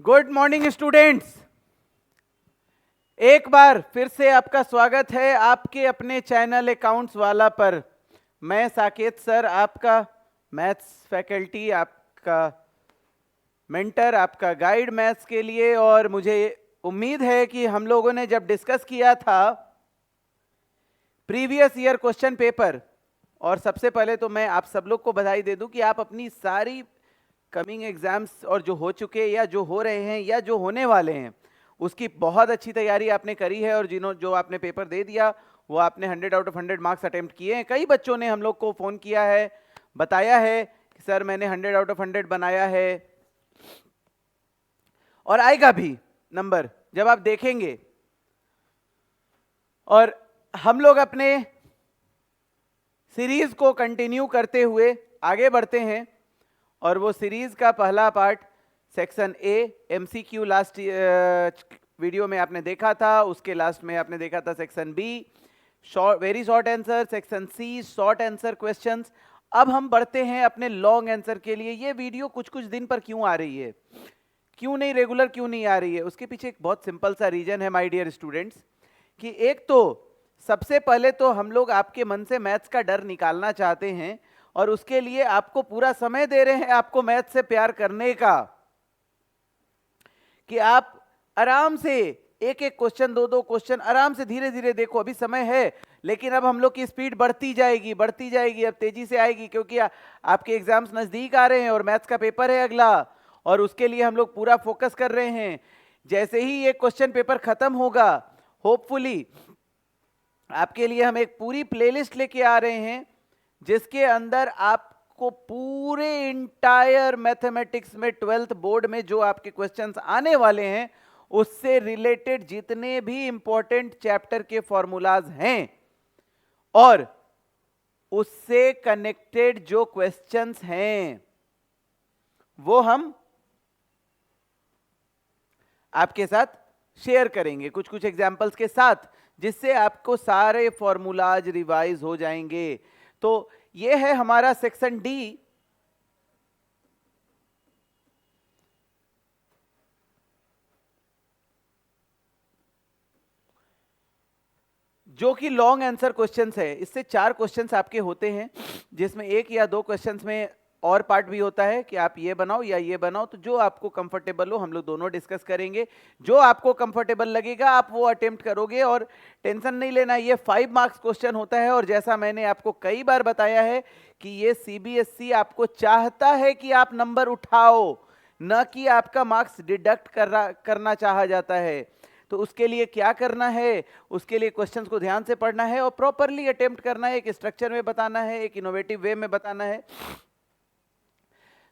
Good morning students. एक बार फिर से आपका स्वागत है आपके अपने चैनल अकाउंट्स वाला पर। मैं साकेत सर, आपका मैथ्स फैकल्टी, आपका मेंटर, आपका गाइड मैथ्स के लिए। और मुझे उम्मीद है कि हम लोगों ने जब डिस्कस किया था प्रीवियस ईयर क्वेश्चन पेपर, और सबसे पहले तो मैं आप सब लोग को बधाई दे दूं कि आप अपनी सारी कमिंग एग्जाम्स और जो हो चुके या जो हो रहे हैं या जो होने वाले हैं उसकी बहुत अच्छी तैयारी आपने करी है। और जो आपने पेपर दे दिया वो आपने 100 आउट ऑफ 100 मार्क्स अटेम्प्ट किए हैं। कई बच्चों ने हम लोग को फ़ोन किया है, बताया है कि सर मैंने 100 आउट ऑफ 100 बनाया है, और आएगा भी नंबर जब आप देखेंगे। और हम लोग अपने सीरीज को कंटिन्यू करते हुए आगे बढ़ते हैं, और वो सीरीज का पहला part section A MCQ last video में आपने देखा था, उसके लास्ट में आपने देखा था section B very short answer, section C short answer questions. अब हम बढ़ते हैं अपने लॉन्ग आंसर के लिए। ये वीडियो कुछ कुछ दिन पर क्यों आ रही है, क्यों नहीं रेगुलर क्यों नहीं आ रही है, उसके पीछे एक बहुत सिंपल सा रीजन है माय डियर स्टूडेंट्स। कि एक तो सबसे पहले तो हम लोग आपके मन से मैथ्स का डर निकालना चाहते हैं, और उसके लिए आपको पूरा समय दे रहे हैं आपको मैथ्स से प्यार करने का, कि आप आराम से एक एक क्वेश्चन, दो दो क्वेश्चन आराम से धीरे धीरे देखो। अभी समय है, लेकिन अब हम लोग की स्पीड बढ़ती जाएगी बढ़ती जाएगी, अब तेजी से आएगी, क्योंकि आपके एग्जाम्स नजदीक आ रहे हैं और मैथ्स का पेपर है अगला, और उसके लिए हम लोग पूरा फोकस कर रहे हैं। जैसे ही ये क्वेश्चन पेपर खत्म होगा, होपफुली आपके लिए हम एक पूरी प्लेलिस्ट लेके आ रहे हैं जिसके अंदर आपको पूरे इंटायर मैथमेटिक्स में 12th बोर्ड में जो आपके क्वेश्चंस आने वाले हैं उससे रिलेटेड जितने भी इंपॉर्टेंट चैप्टर के फॉर्मूलाज हैं और उससे कनेक्टेड जो क्वेश्चंस हैं वो हम आपके साथ शेयर करेंगे कुछ कुछ एग्जाम्पल्स के साथ, जिससे आपको सारे फॉर्मूलाज रिवाइज हो जाएंगे। तो ये है हमारा सेक्शन डी, जो कि लॉन्ग आंसर क्वेश्चंस है। इससे 4 क्वेश्चंस आपके होते हैं, जिसमें एक या दो क्वेश्चंस में और पार्ट भी होता है कि आप ये बनाओ या ये बनाओ। तो जो आपको कंफर्टेबल हो हम लोग दोनों डिस्कस करेंगे। जो आपको कंफर्टेबल लगेगा आप वो अटेम्प्ट करोगे, और टेंशन नहीं लेना, ये 5 मार्क्स क्वेश्चन होता है। और जैसा मैंने आपको कई बार बताया है कि ये सीबीएसई आपको चाहता है कि आप नंबर उठाओ, न कि आपका मार्क्स डिडक्ट करना चाहा जाता है। तो उसके लिए क्या करना है, उसके लिए क्वेश्चंस को ध्यान से पढ़ना है और प्रॉपरली अटेम्प्ट करना है, एक स्ट्रक्चर में बताना है, एक इनोवेटिव वे में बताना है।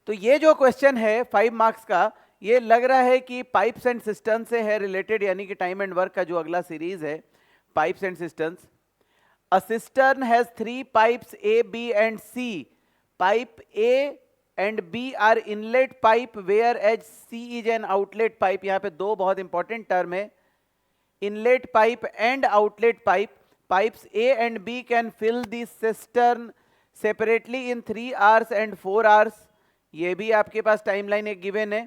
तो ये जो क्वेश्चन है 5 मार्क्स का, ये लग रहा है कि पाइप्स एंड सिस्टम से है रिलेटेड, यानी कि टाइम एंड वर्क का जो अगला सीरीज है pipes and systems. A cistern has 3 pipes A B and C. Pipe A and B are inlet pipe whereas C is an outlet pipe. यहां पे दो बहुत इंपॉर्टेंट टर्म है, inlet pipe and outlet pipe. Pipes A and B can fill the cistern separately in 3 hours and 4 hours. ये भी आपके पास timeline एक given है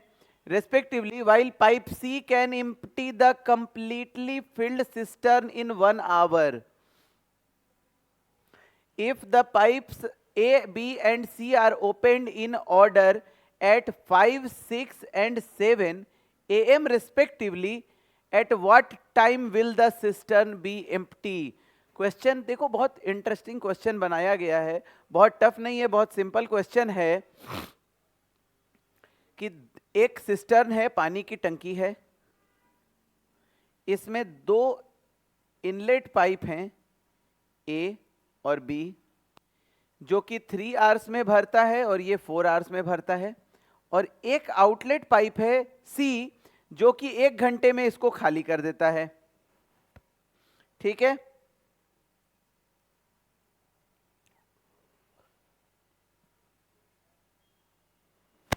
respectively, while pipe C can empty the completely filled cistern in 1 hour. If the pipes A, B and C are opened in order at 5, 6 and 7 am respectively, at what time will the cistern B empty. Question देखो, बहुत interesting question बनाया गया है, बहुत tough नहीं है, बहुत simple question है कि एक सिस्टर्न है, पानी की टंकी है, इसमें 2 इनलेट पाइप हैं ए और बी, जो कि 3 आवर्स में भरता है और ये 4 आवर्स में भरता है, और एक आउटलेट पाइप है सी जो कि 1 घंटे में इसको खाली कर देता है। ठीक है,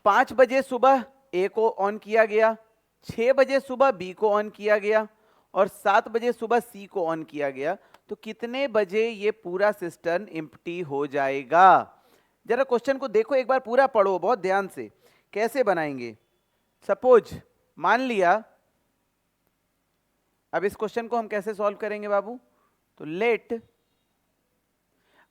पांच बजे सुबह ए को ऑन किया गया, 6 बजे सुबह बी को ऑन किया गया और 7 बजे सुबह सी को ऑन किया गया। तो कितने बजे ये पूरा सिस्टम एम्प्टी हो जाएगा? जरा क्वेश्चन को देखो एक बार, पूरा पढ़ो बहुत ध्यान से। कैसे बनाएंगे? सपोज मान लिया, अब इस क्वेश्चन को हम कैसे सॉल्व करेंगे बाबू? तो लेट,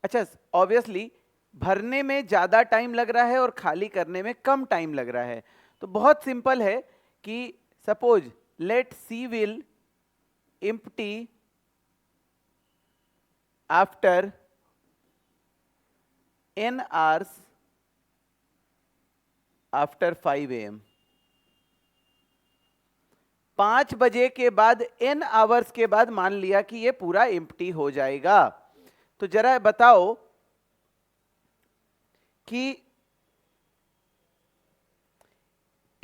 अच्छा ऑब्वियसली भरने में ज्यादा टाइम लग रहा है और खाली करने में कम टाइम लग रहा है, तो बहुत सिंपल है कि suppose let see will empty after n hours after 5 AM। 5 बजे के बाद n आवर्स के बाद मान लिया कि ये पूरा एम्प्टी हो जाएगा। तो जरा बताओ कि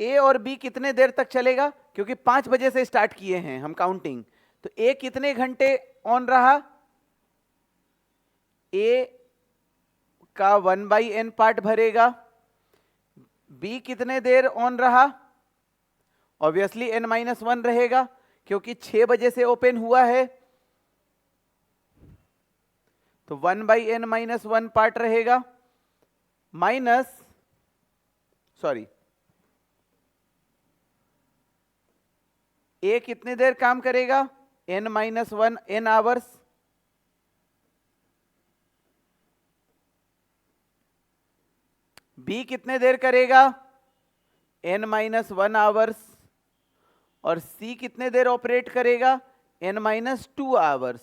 ए और बी कितने देर तक चलेगा, क्योंकि 5 बजे से स्टार्ट किए हैं हम काउंटिंग, तो ए कितने घंटे ऑन रहा? ए का 1/n पार्ट भरेगा। बी कितने देर ऑन रहा? ऑब्वियसली n-1 रहेगा, क्योंकि 6 बजे से ओपन हुआ है, तो 1/n-1 पार्ट रहेगा। माइनस, सॉरी, ए कितने देर काम करेगा? n-1 n hours. बी कितने देर करेगा? n-1 hours. और सी कितने देर ऑपरेट करेगा? n-2 hours.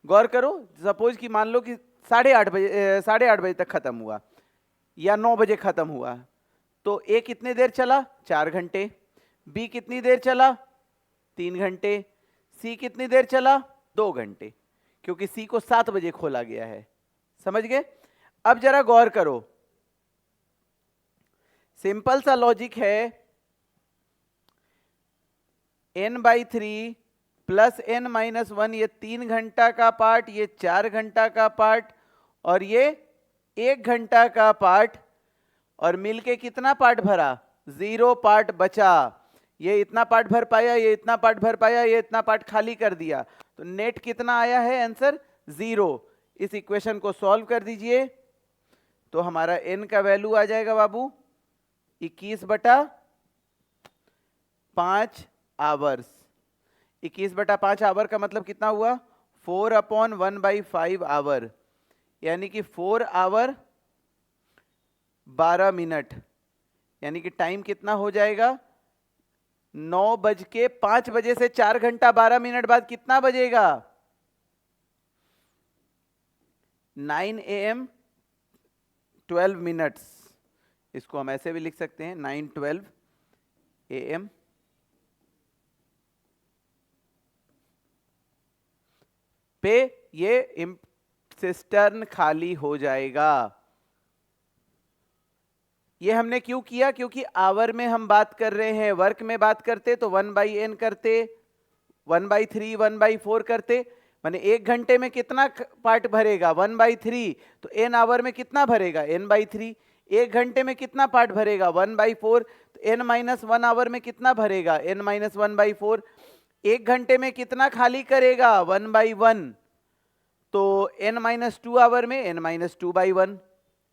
गौर करो, सपोज कि मान लो कि 8:30 बजे तक खत्म हुआ या 9 बजे खत्म हुआ, तो ए कितने देर चला? 4 घंटे। बी कितनी देर चला? 3 घंटे। सी कितनी देर चला? 2 घंटे, क्योंकि सी को 7 बजे खोला गया है। समझ गए? अब जरा गौर करो, सिंपल सा लॉजिक है, n/3 प्लस n-1, ये 3 घंटा का पार्ट, ये 4 घंटा का पार्ट, और ये 1 घंटा का पार्ट, और मिलके कितना पार्ट भरा? 0 पार्ट बचा। ये इतना पार्ट भर पाया, ये इतना पार्ट भर पाया, ये इतना पार्ट खाली कर दिया, तो नेट कितना आया है? आंसर 0। इस इक्वेशन को सॉल्व कर दीजिए, तो हमारा n का वैल्यू आ जाएगा बाबू 21/5 आवर्स। 21/5 आवर का मतलब कितना हुआ? 4/1/5 आवर, यानी कि 4 आवर 12 मिनट, यानी कि टाइम कितना हो जाएगा? 9:05 बजे से 4 घंटा 12 मिनट बाद कितना बजेगा? 9 AM 12 मिनट्स। इसको हम ऐसे भी लिख सकते हैं 9:12 AM पे ये सिस्टर्न खाली हो जाएगा। ये हमने क्यों किया? क्योंकि आवर में हम बात कर रहे हैं, वर्क में बात करते तो 1/n करते, 1/3 1/4 करते, माने 1 घंटे में कितना पार्ट भरेगा? 1/3, तो n आवर में कितना भरेगा? n/3। 1 घंटे में कितना पार्ट भरेगा? 1/4, तो n-1 आवर में कितना भरेगा? n-1/4। 1 घंटे में कितना खाली करेगा? 1/1, तो n-2 आवर में n-2/1।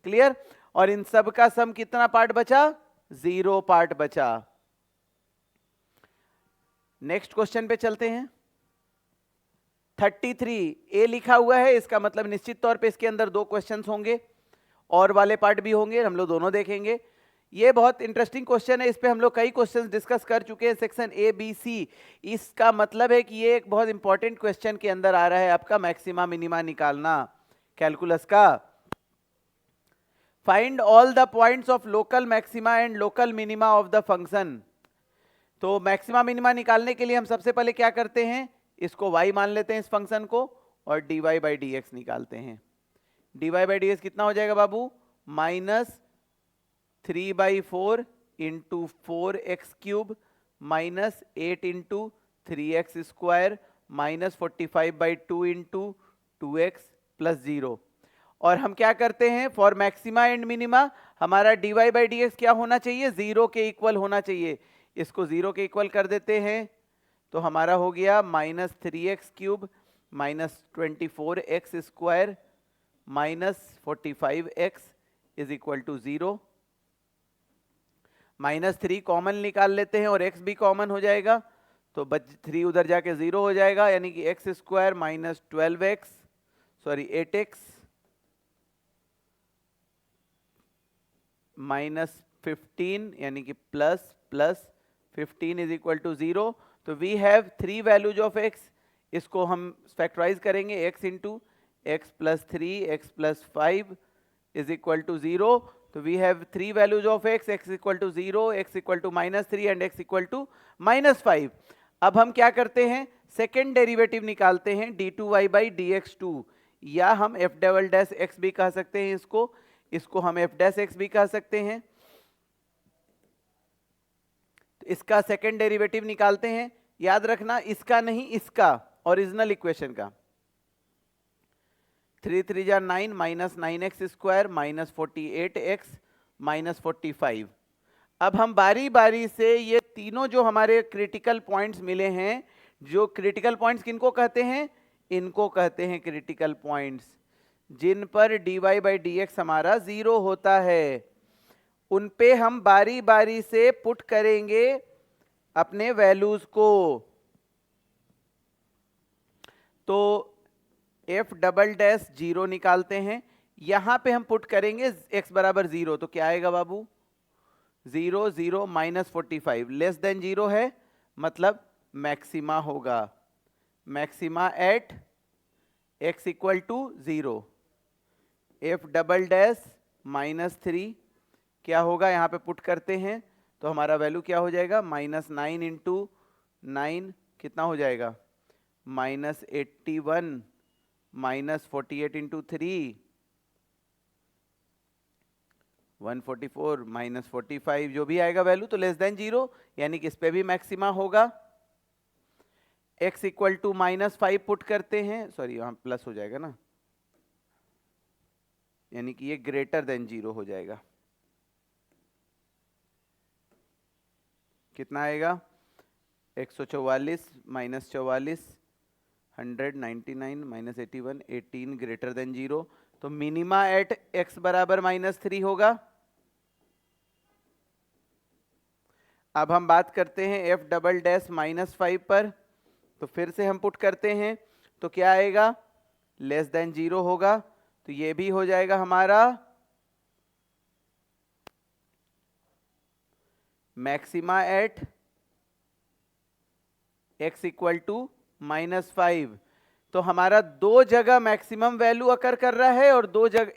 क्लियर? और इन सब का सम कितना पार्ट बचा? 0 पार्ट बचा। नेक्स्ट क्वेश्चन पे चलते हैं। 33 ए लिखा हुआ है, इसका मतलब निश्चित तौर पे इसके अंदर 2 क्वेश्चंस होंगे, और वाले पार्ट भी होंगे, हम लोग दोनों देखेंगे। ये बहुत इंटरेस्टिंग क्वेश्चन है, इस पे हम लोग कई क्वेश्चंस डिस्कस कर चुके हैं सेक्शन ए बी सी। इसका मतलब है कि ये एक बहुत इंपॉर्टेंट क्वेश्चन के अंदर आ रहा है आपका मैक्सिमा मिनिमा निकालना कैलकुलस का। Find all the points of local maxima and local minima of the function. तो मैक्सिमा मिनिमा निकालने के लिए हम सबसे पहले क्या करते हैं? इसको y मान लेते हैं इस फंक्शन को, और dy/dx निकालते हैं। dy/dx कितना हो जाएगा बाबू? -3/4 into 4x³ minus 8 into 3x² minus 45/2 into 2x plus 0। और हम क्या करते हैं? फॉर मैक्सिमा एंड मिनिमा हमारा dy/dx क्या होना चाहिए? 0 के इक्वल होना चाहिए। इसको 0 के इक्वल कर देते हैं, तो हमारा हो गया -3x³ minus 24x² minus 45x is equal to 0, -3 common निकाल लेते हैं और x भी कॉमन हो जाएगा, तो 3 उधर जाके 0 हो जाएगा, यानी कि x square minus 12x sorry 8x minus 15 यानी कि प्लस 15 इज इक्वल टू 0। तो we have 3 values of x, इसको हम फैक्टराइज करेंगे, x into x plus 3 x plus 5 is equal to 0। तो we have 3 values of x equal to 0, x equal to -3 and x equal to -5। अब हम क्या करते हैं, सेकेंड डेरिवेटिव निकालते हैं d2y बाई dx2, या हम f डबल डैश x भी कह सकते हैं, इसको हम f डैश x भी कह सकते हैं। तो इसका सेकेंड डेरिवेटिव निकालते हैं, याद रखना इसका नहीं, इसका ओरिजिनल इक्वेशन का। 3 3 जा 9 minus 9x square minus 48x minus 45। अब हम बारी बारी से ये तीनों जो हमारे क्रिटिकल पॉइंट्स मिले हैं, जो क्रिटिकल पॉइंट्स किनको कहते हैं, इनको कहते हैं क्रिटिकल पॉइंट्स, जिन पर dy बाई dx हमारा 0 होता है, उन पे हम बारी बारी से पुट करेंगे अपने वैल्यूज को। तो f डबल डैश 0 निकालते हैं, यहां पे हम पुट करेंगे x बराबर 0, तो क्या आएगा बाबू, 0 0 माइनस 45 लेस देन 0 है, मतलब मैक्सिमा होगा, maxima at x equal to 0। f double dash -3 क्या होगा, यहां पे पुट करते हैं तो हमारा वैल्यू क्या हो जाएगा, -9 इंटू 9 कितना हो जाएगा, -81 माइनस 48 इंटू 3 144 माइनस 45 जो भी आएगा वैल्यू, तो लेस देन 0, यानी कि इस पे भी मैक्सिमा होगा। x इक्वल टू -5 पुट करते हैं, सॉरी वहां प्लस हो जाएगा ना, यानी कि ये ग्रेटर देन 0 हो जाएगा। कितना आएगा, 144 माइनस 44 199 माइनस 81 18 ग्रेटर देन 0। तो मिनिमा एट x बराबर -3 होगा। अब हम बात करते हैं f डबल डैश -5 पर, तो फिर से हम पुट करते हैं तो क्या आएगा, लेस देन 0 होगा, तो ये भी हो जाएगा हमारा maxima at x equal to -5। तो हमारा दो जगह मैक्सिमम वैल्यू अकर कर रहा है और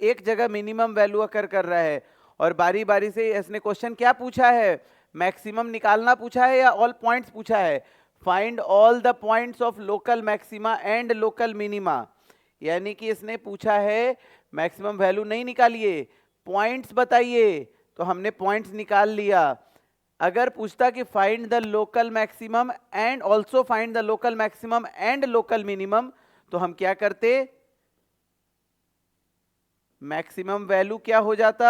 एक जगह मिनिमम वैल्यू अकर कर रहा है, और बारी बारी से इसने क्वेश्चन क्या पूछा है, मैक्सिमम निकालना पूछा है या ऑल पॉइंट्स पूछा है, find all the points of local maxima and local minima, यानी कि इसने पूछा है मैक्सिमम वैल्यू नहीं निकालिए, पॉइंट्स बताइए, तो हमने पॉइंट्स निकाल लिया। अगर पूछता कि find the local maximum and also find the local maximum and local minimum, तो हम क्या करते, मैक्सिमम वैल्यू क्या हो जाता,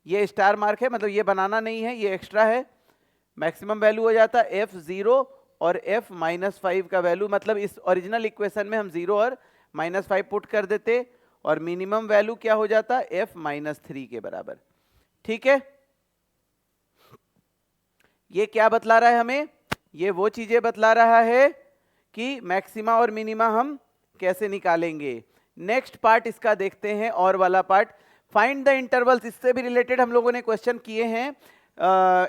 ये स्टार मार्क है मतलब ये बनाना नहीं है, ये एक्स्ट्रा है, मैक्सिमम वैल्यू हो जाता f0 और f -5 का वैल्यू, मतलब इस ओरिजिनल इक्वेशन में हम 0 और -5 पुट कर देते, और मिनिमम वैल्यू क्या हो जाता, f -3 के बराबर। ठीक है, ये क्या बतला रहा है हमें, ये वो चीजें बतला रहा है कि मैक्सिमा और मिनिमा हम कैसे निकालेंगे। नेक्स्ट पार्ट इसका देखते हैं, और वाला पार्ट, फाइंड द इंटरवल्स, इससे भी रिलेटेड हम लोगों ने क्वेश्चन किए हैं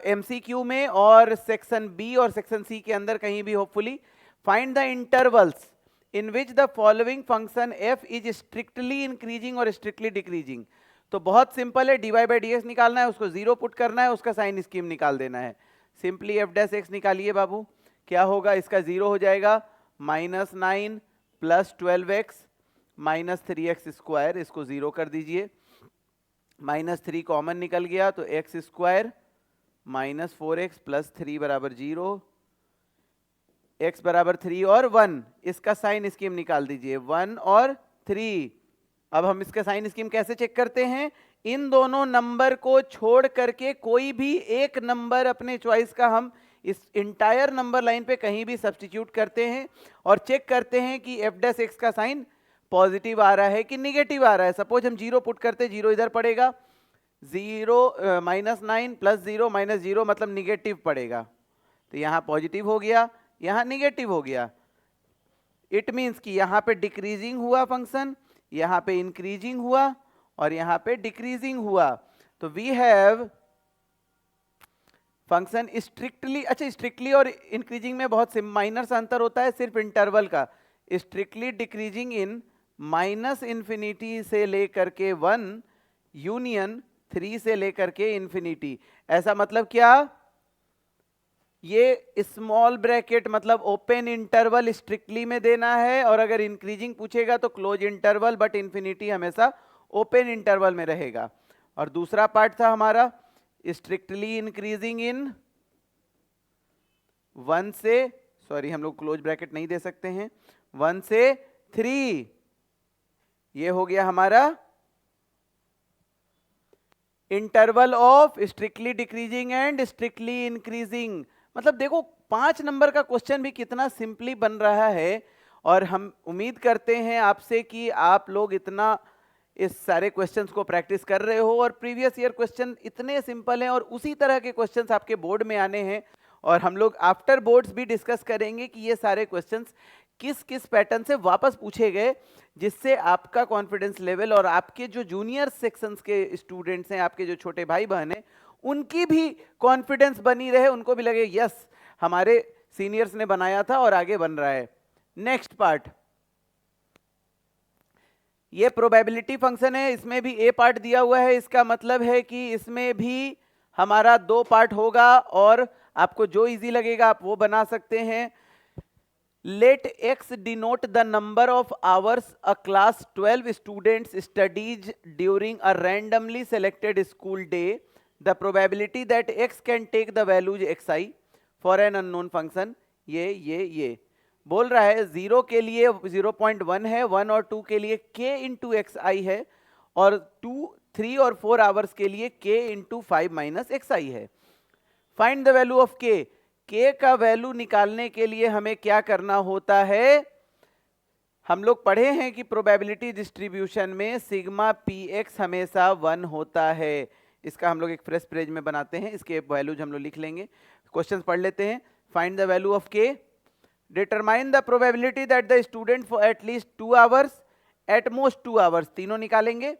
एमसीक्यू में और सेक्शन बी और सेक्शन सी के अंदर कहीं भी hopefully. Find the intervals in which the following function F is strictly increasing और स्ट्रिक्टली डिक्रीजिंग। तो बहुत सिंपल है, dy बाई dx निकालना है, उसको 0 पुट करना है, उसका साइन स्कीम निकाल देना है। सिंपली f डैश x निकालिए बाबू, क्या होगा, इसका 0 हो जाएगा, -9 plus 12x minus 3x square, इसको 0 कर दीजिए, -3 कॉमन निकल गया, तो x square minus 4x plus 3 बराबर 0, x बराबर 3 और 1, इसका साइन स्कीम निकाल दीजिए, 1 और 3। अब हम इसका साइन स्कीम कैसे चेक करते हैं, इन दोनों नंबर को छोड़ करके कोई भी एक नंबर अपने चॉइस का हम इस इंटायर नंबर लाइन पे कहीं भी सब्स्टिट्यूट करते हैं और चेक करते हैं कि f डैश x का साइन पॉजिटिव आ रहा है कि निगेटिव आ रहा है। सपोज हम 0 पुट करते, 0 इधर पड़ेगा, 0 -9 +0 -0 मतलब निगेटिव पड़ेगा, तो यहाँ पॉजिटिव हो गया, यहाँ निगेटिव हो गया। इट मीन्स कि यहाँ पे डिक्रीजिंग हुआ फंक्शन, यहाँ पे इंक्रीजिंग हुआ और यहाँ पे डिक्रीजिंग हुआ। तो वी हैव फंक्शन स्ट्रिक्टली, अच्छा स्ट्रिक्टली और इंक्रीजिंग में बहुत माइनर सा अंतर होता है, सिर्फ इंटरवल का। स्ट्रिक्टली डिक्रीजिंग इन -इन्फिनिटी से लेकर के 1 यूनियन 3 से लेकर के इन्फिनिटी। ऐसा मतलब क्या, ये स्मॉल ब्रैकेट मतलब ओपन इंटरवल स्ट्रिक्टली में देना है, और अगर इंक्रीजिंग पूछेगा तो क्लोज इंटरवल, बट इन्फिनिटी हमेशा ओपन इंटरवल में रहेगा। और दूसरा पार्ट था हमारा स्ट्रिक्टली इंक्रीजिंग इन 1 से, सॉरी हम लोग क्लोज ब्रैकेट नहीं दे सकते हैं, 1 से 3, ये हो गया हमारा interval of strictly decreasing and strictly increasing. मतलब देखो 5 नंबर का क्वेश्चन भी कितना सिंपली बन रहा है, और हम उम्मीद करते हैं आपसे कि आप लोग इतना इस सारे क्वेश्चंस को प्रैक्टिस कर रहे हो, और प्रीवियस ईयर क्वेश्चन इतने सिंपल हैं और उसी तरह के क्वेश्चंस आपके बोर्ड में आने हैं। और हम लोग आफ्टर बोर्ड्स भी डिस्कस करेंगे कि ये सारे क्वेश्चंस किस किस पैटर्न से वापस पूछे गए, जिससे आपका कॉन्फिडेंस लेवल और आपके जो जूनियर सेक्शंस के स्टूडेंट्स हैं, आपके जो छोटे भाई बहन हैं, उनकी भी कॉन्फिडेंस बनी रहे, उनको भी लगे यस हमारे सीनियर्स ने बनाया था और आगे बन रहा है। नेक्स्ट पार्ट, ये प्रोबेबिलिटी फंक्शन है, इसमें भी ए पार्ट दिया हुआ है, इसका मतलब है कि इसमें भी हमारा 2 पार्ट होगा, और आपको जो इजी लगेगा आप वो बना सकते हैं। Let x denote the number of hours a class 12 students studies during a randomly selected school day. The probability that x can take the values xi for an unknown function, ये बोल रहा है 0 के लिए 0.1 है, 1 और 2 के लिए k इंटू xi है, और 2, 3 और 4 आवर्स के लिए k इंटू 5 माइनस xi है। Find the value of k। k का वैल्यू निकालने के लिए हमें क्या करना होता है, हम लोग पढ़े हैं कि प्रोबेबिलिटी डिस्ट्रीब्यूशन में सिग्मा px हमेशा 1 होता है। इसका हम लोग एक फ्रेश पेज में बनाते हैं, इसके वैल्यूज हम लोग लिख लेंगे। क्वेश्चंस पढ़ लेते हैं। Find the value of k, determine the probability that the student for at least 2 hours, at most 2 hours, तीनों निकालेंगे।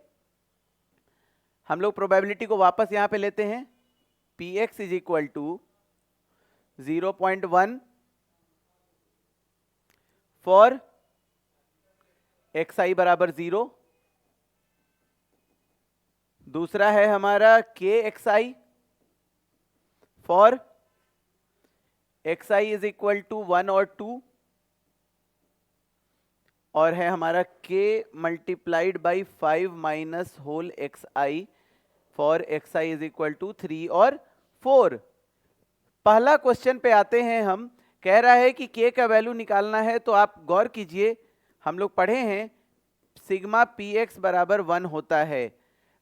हम लोग प्रोबेबिलिटी को वापस यहां पे लेते हैं, px is equal to 0.1 for xi बराबर 0, दूसरा है हमारा kxi for xi is equal to 1 और 2, और है हमारा k multiplied by 5 minus whole xi for xi is equal to 3 और 4। पहला क्वेश्चन पे आते हैं हम, कह रहा है कि k का वैल्यू निकालना है, तो आप गौर कीजिए, हम लोग पढ़े हैं सिग्मा px बराबर 1 होता है,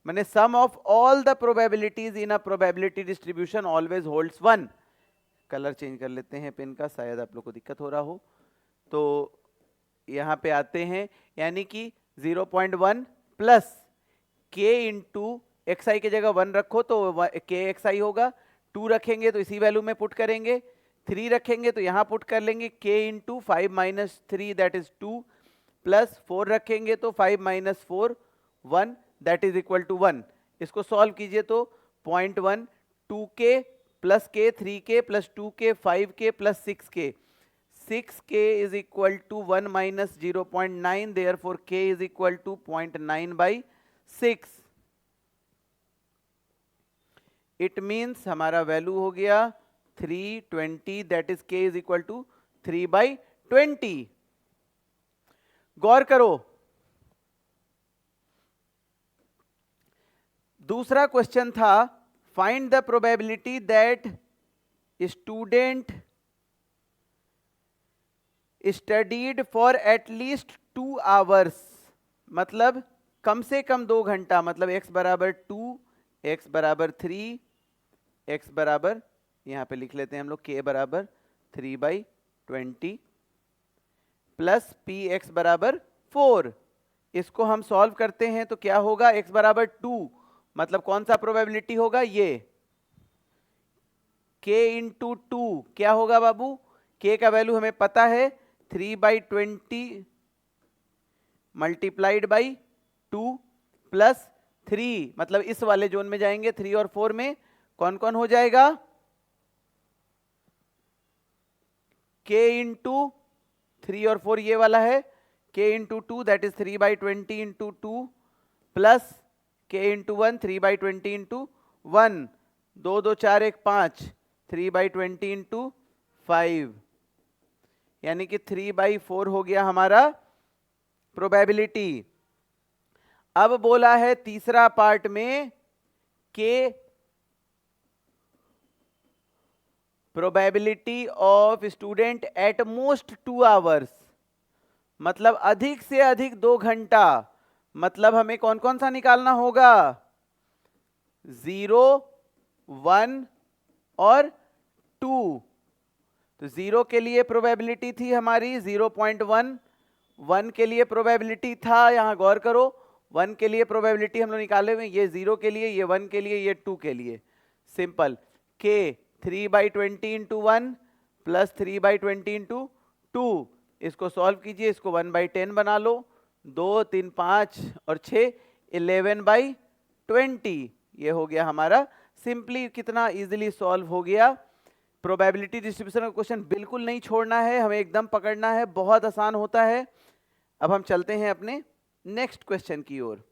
माने sum of all the probabilities in a probability distribution always holds 1। Colour change कर लेते हैं पेन का, शायद आप लोग को दिक्कत हो रहा हो। तो यहाँ पे आते हैं, यानी कि 0.1 प्लस k इंटू xi की जगह 1 रखो तो k xi होगा, 2 रखेंगे तो इसी वैल्यू में पुट करेंगे, 3 रखेंगे तो यहाँ पुट कर लेंगे k into 5 minus 3 that is 2, plus 4 रखेंगे तो 5 minus 4 1 that is equal to 1। इसको सॉल्व कीजिए तो 0.1 2k plus k 3k plus 2k 5k plus 6k, 6k is equal to 1 minus 0.9, therefore k is equal to 0.9 by 6। It means हमारा value हो गया 320, that is k is equal to 3 by 20। गौर करो, दूसरा question था find the probability that student studied for at least 2 hours, मतलब कम से कम 2 घंटा, मतलब x बराबर 2, x बराबर 3, x बराबर यहां पे लिख लेते हैं हम लोग k बराबर 3 बाई 20 प्लस px बराबर 4। इसको हम सॉल्व करते हैं तो क्या होगा, x बराबर 2, मतलब कौन सा प्रोबेबिलिटी होगा, ये k इंटू 2 क्या होगा बाबू, k का वैल्यू हमें पता है 3/20 मल्टीप्लाइड बाई 2 प्लस 3, मतलब इस वाले जोन में जाएंगे 3 और 4 में कौन कौन हो जाएगा, k इंटू 3 और 4 ये वाला है, k into 2 that is 3/20 into 2 plus k into 1 3/20 into 1, 2 2 4 1 5, 3/20 into 5, यानी कि 3/4 हो गया हमारा प्रोबेबिलिटी। अब बोला है तीसरा पार्ट में के probability of student at most 2 hours, मतलब अधिक से अधिक 2 घंटा, मतलब हमें कौन कौन सा निकालना होगा, 0, 1 और 2। तो 0 के लिए प्रोबेबिलिटी थी हमारी 0.1, 1 के लिए प्रोबेबिलिटी था, यहां गौर करो 1 के लिए प्रोबेबिलिटी हम लोग निकाले हुए, ये 0 के लिए, ये 1 के लिए, ये 2 के लिए। Simple, k 3/20 into 1 plus 3/20 into 2, इसको सॉल्व कीजिए, इसको 1/10 बना लो, 2 3 5 और 6 11/20, ये हो गया हमारा। सिंपली कितना इजीली सॉल्व हो गया। प्रोबेबिलिटी डिस्ट्रीब्यूशन का क्वेश्चन बिल्कुल नहीं छोड़ना है, हमें एकदम पकड़ना है, बहुत आसान होता है। अब हम चलते हैं अपने नेक्स्ट क्वेश्चन की ओर।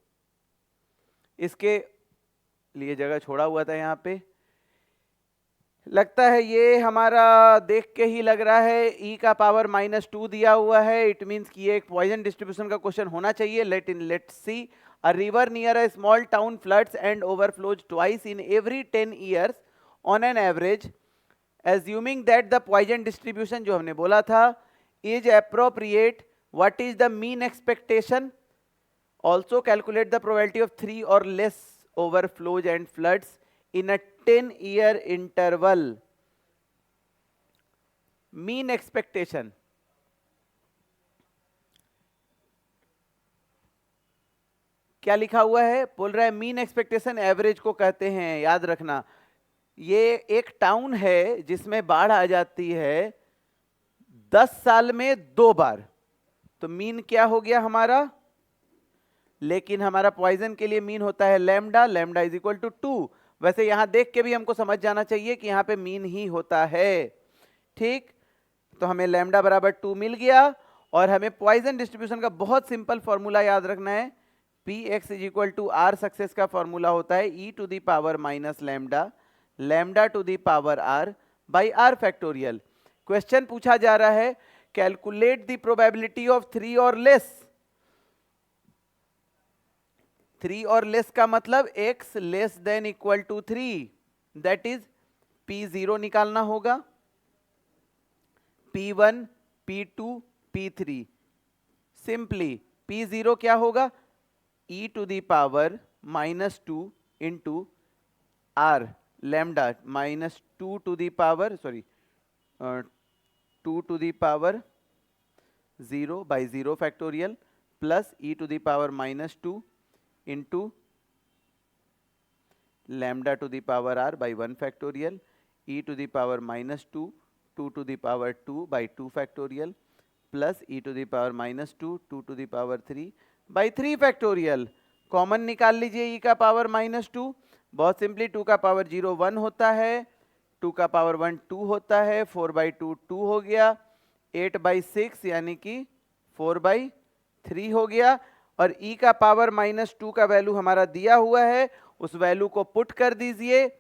इसके लिए जगह छोड़ा हुआ था यहाँ पे, लगता है ये हमारा देख के ही लग रहा है e का पावर -2 दिया हुआ है, इट मींस कि ये एक पॉइजन डिस्ट्रीब्यूशन का क्वेश्चन होना चाहिए। Let's see, a river near a small town floods and overflows twice in every 10 years on an average, assuming that the Poisson distribution जो हमने बोला था is appropriate, what is the mean expectation? Also calculate the probability of 3 or less overflows and floods in a 10-year interval. Mean expectation क्या लिखा हुआ है, बोल रहा है मीन एक्सपेक्टेशन एवरेज को कहते हैं, याद रखना। ये एक टाउन है जिसमें बाढ़ आ जाती है 10 साल में 2 बार, तो मीन क्या हो गया हमारा, लेकिन हमारा पॉइजन के लिए मीन होता है lambda, lambda is equal to 2। वैसे यहां देख के भी हमको समझ जाना चाहिए कि यहां पे मीन ही होता है, ठीक। तो हमें लैम्डा बराबर 2 मिल गया, और हमें पॉइजन डिस्ट्रीब्यूशन का बहुत सिंपल फॉर्मूला याद रखना है, px is equal to r, success का फॉर्मूला होता है e to the power minus lambda, lambda to the power r by r factorial. Question पूछा जा रहा है कैलकुलेट द प्रोबेबिलिटी ऑफ 3 और लेस। 3 और लेस का मतलब x less than equal to 3, that is p0 निकालना होगा, p1 p2 p3। Simply p0 क्या होगा, e to the power -2 into r lambda -2 to the power 2 to the power 0 by 0 factorial plus e to the power -2 into lambda to the power r by 1 factorial, e to the power -2 2 to the power 2 by 2 factorial plus e to the power -2 2 to the power 3 by 3 factorial. Common निकाल लीजिए e का power -2, बहुत simply 2 का power 0 1 होता है, 2 का power 1 2 होता है, 4/2 2 हो गया, 8/6 यानी कि 4/3 हो गया, और e का पावर -2 का वैल्यू हमारा दिया हुआ है, उस वैल्यू को पुट कर दीजिए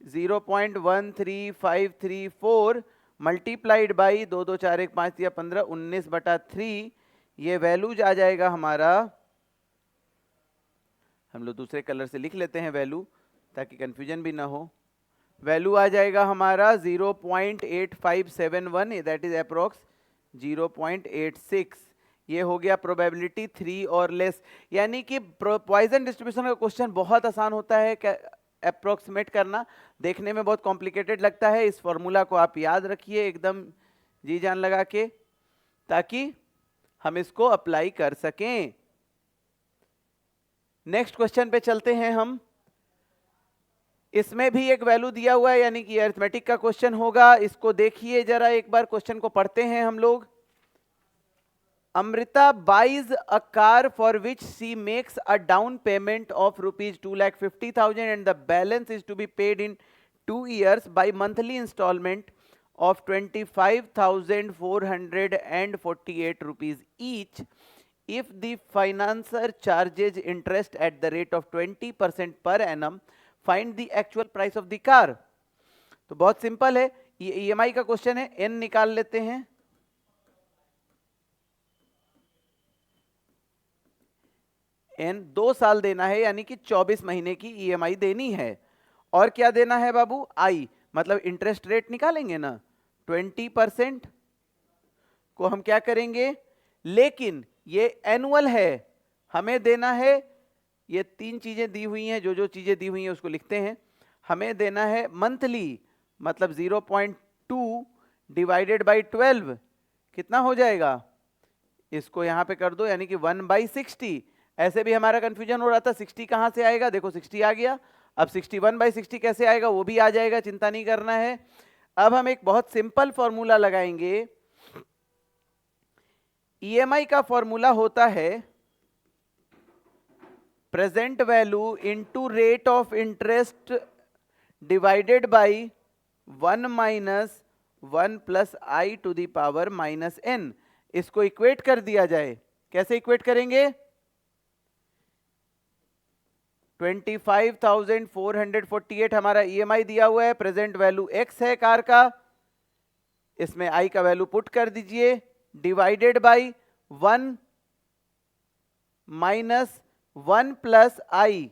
0.13534 मल्टीप्लाइड बाई 2 2 4 1 5 15 19/3, ये वैल्यूज आ जाएगा हमारा, हम लोग दूसरे कलर से लिख लेते हैं वैल्यू ताकि कंफ्यूजन भी ना हो, वैल्यू आ जाएगा हमारा 0.8571, दैट इज अप्रोक्स 0.86। ये हो गया प्रोबेबिलिटी 3 और लेस। यानी कि पॉइजन डिस्ट्रीब्यूशन का क्वेश्चन बहुत आसान होता है अप्रोक्सीमेट करना, देखने में बहुत कॉम्प्लिकेटेड लगता है। इस फॉर्मूला को आप याद रखिए एकदम जी जान लगा के, ताकि हम इसको अप्लाई कर सकें। नेक्स्ट क्वेश्चन पे चलते हैं हम। इसमें भी एक वैल्यू दिया हुआ है, यानी कि अरिथमेटिक का क्वेश्चन होगा। इसको देखिए जरा एक बार, क्वेश्चन को पढ़ते हैं हम लोग। Amrita buys a car for which she makes a down payment of rupees 2,50,000 and the balance is to be paid in 2 years by monthly installment of 25,448 rupees each. If the financier charges interest at the rate of 20% per annum, find the actual price of the car. तो बहुत simple है, ये EMI का question है। N निकाल लेते हैं। N 2 साल देना है, यानी कि 24 महीने की EMI देनी है। और क्या देना है बाबू? I, मतलब इंटरेस्ट रेट निकालेंगे ना। 20% को हम क्या करेंगे, लेकिन ये एनुअल है, हमें देना है, ये 3 चीजें दी हुई हैं, जो जो चीजें दी हुई हैं उसको लिखते हैं। हमें देना है मंथली, मतलब 0.2 डिवाइडेड बाई 12 कितना हो जाएगा, इसको यहां पे कर दो, यानी कि 1/60। ऐसे भी हमारा कंफ्यूजन हो रहा था 60 कहां से आएगा, देखो 60 आ गया। अब 61/60 कैसे आएगा, वो भी आ जाएगा, चिंता नहीं करना है। अब हम एक बहुत सिंपल फॉर्मूला लगाएंगे। EMI का फॉर्मूला होता है present value into rate of interest divided by 1 - 1 + I to the power -n। इसको इक्वेट कर दिया जाए, कैसे इक्वेट करेंगे? 25,448 हमारा EMI दिया हुआ है, प्रेजेंट वैल्यू X है कार का, इसमें I का वैल्यू पुट कर दीजिए, डिवाइडेड बाई 1 - 1 + I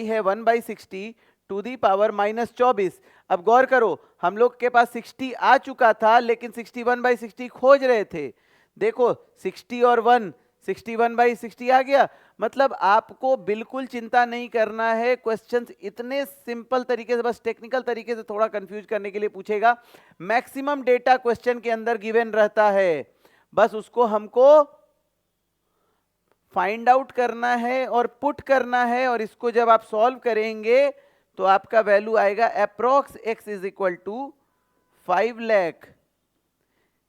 है 1/60 टू दी पावर -24। अब गौर करो, हम लोग के पास 60 आ चुका था, लेकिन 61/60 खोज रहे थे। देखो 60 और 1, 61/60 आ गया। मतलब आपको बिल्कुल चिंता नहीं करना है, क्वेश्चंस इतने सिंपल तरीके से, बस टेक्निकल तरीके से थोड़ा कंफ्यूज करने के लिए पूछेगा। मैक्सिमम डेटा क्वेश्चन के अंदर गिवन रहता है, बस उसको हमको फाइंड आउट करना है और पुट करना है। और इसको जब आप सॉल्व करेंगे तो आपका वैल्यू आएगा अप्रोक्स x = 5 लाख।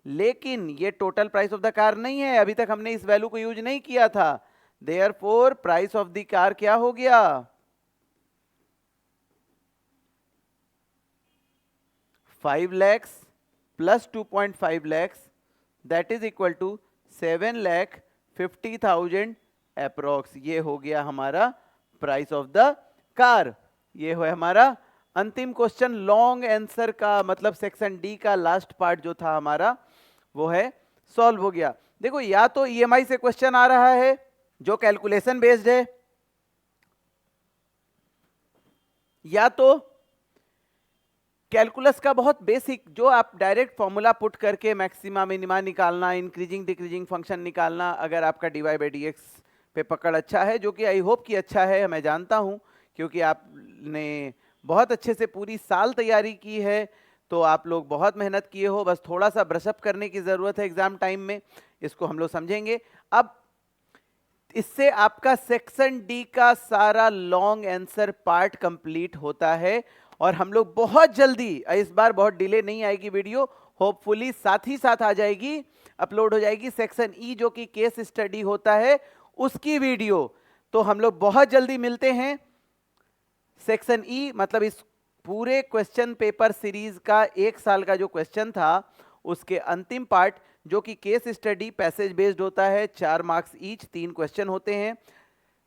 लेकिन ये total price of the car नहीं है, अभी तक हमने इस वैल्यू को यूज नहीं किया था। Therefore price of the car क्या हो गया, 5 lakhs plus 2.5 lakhs, that is equal to 7,50,000 approx. ये हो गया हमारा प्राइस ऑफ द कार। ये है हमारा अंतिम क्वेश्चन। लॉन्ग आंसर का मतलब सेक्शन डी का लास्ट पार्ट जो था हमारा, वो है सॉल्व हो गया। देखो, या तो EMI से क्वेश्चन आ रहा है जो कैलकुलेशन बेस्ड है, या तो कैलकुलस का बहुत बेसिक, जो आप डायरेक्ट फॉर्मूला पुट करके मैक्सिमा मिनिमा निकालना, इंक्रीजिंग डिक्रीजिंग फंक्शन निकालना, अगर आपका dy/dx पे पकड़ अच्छा है, जो कि आई होप कि अच्छा है, मैं जानता हूं, क्योंकि आपने बहुत अच्छे से पूरी साल तैयारी की है, तो आप लोग बहुत मेहनत किए हो, बस थोड़ा सा ब्रशअप करने की ज़रूरत है एग्ज़ाम टाइम में। इसको हम लोग समझेंगे। अब इससे आपका सेक्शन डी का सारा लॉन्ग आंसर पार्ट कंप्लीट होता है, और हम लोग बहुत जल्दी, इस बार बहुत डिले नहीं आएगी वीडियो, होपफुली साथ ही साथ आ जाएगी, अपलोड हो जाएगी सेक्शन ई जो कि केस स्टडी होता है, उसकी वीडियो। तो हम लोग बहुत जल्दी मिलते हैं। सेक्शन ई मतलब इस पूरे क्वेश्चन पेपर सीरीज का 1 साल का जो क्वेश्चन था, उसके अंतिम पार्ट जो कि केस स्टडी पैसेज बेस्ड होता है, 4 मार्क्स ईच, 3 क्वेश्चन होते हैं,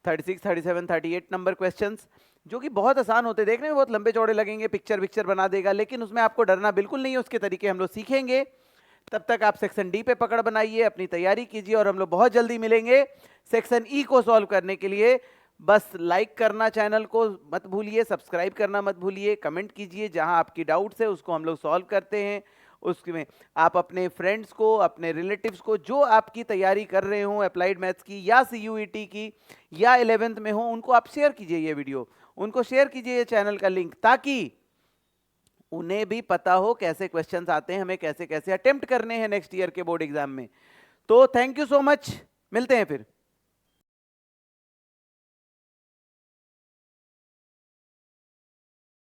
36, 37, 38 नंबर क्वेश्चंस, जो कि बहुत आसान होते हैं। देखने में बहुत लंबे चौड़े लगेंगे, पिक्चर बना देगा, लेकिन उसमें आपको डरना बिल्कुल नहीं है, उसके तरीके हम लोग सीखेंगे। तब तक आप सेक्शन डी पे पकड़ बनाइए, अपनी तैयारी कीजिए, और हम लोग बहुत जल्दी मिलेंगे सेक्शन ई को सॉल्व करने के लिए। बस लाइक करना चैनल को मत भूलिए, सब्सक्राइब करना मत भूलिए, कमेंट कीजिए, जहां आपकी डाउट्स है उसको हम लोग सॉल्व करते हैं। उसमें आप अपने फ्रेंड्स को, अपने रिलेटिव्स को, जो आपकी तैयारी कर रहे हो अप्लाइड मैथ्स की या CUET की या 11th में हो, उनको आप शेयर कीजिए, ये वीडियो उनको शेयर कीजिए, ये चैनल का लिंक, ताकि उन्हें भी पता हो कैसे क्वेश्चंस आते हैं, हमें कैसे कैसे अटेम्प्ट करने हैं नेक्स्ट ईयर के बोर्ड एग्जाम में। तो थैंक यू सो मच, मिलते हैं फिर।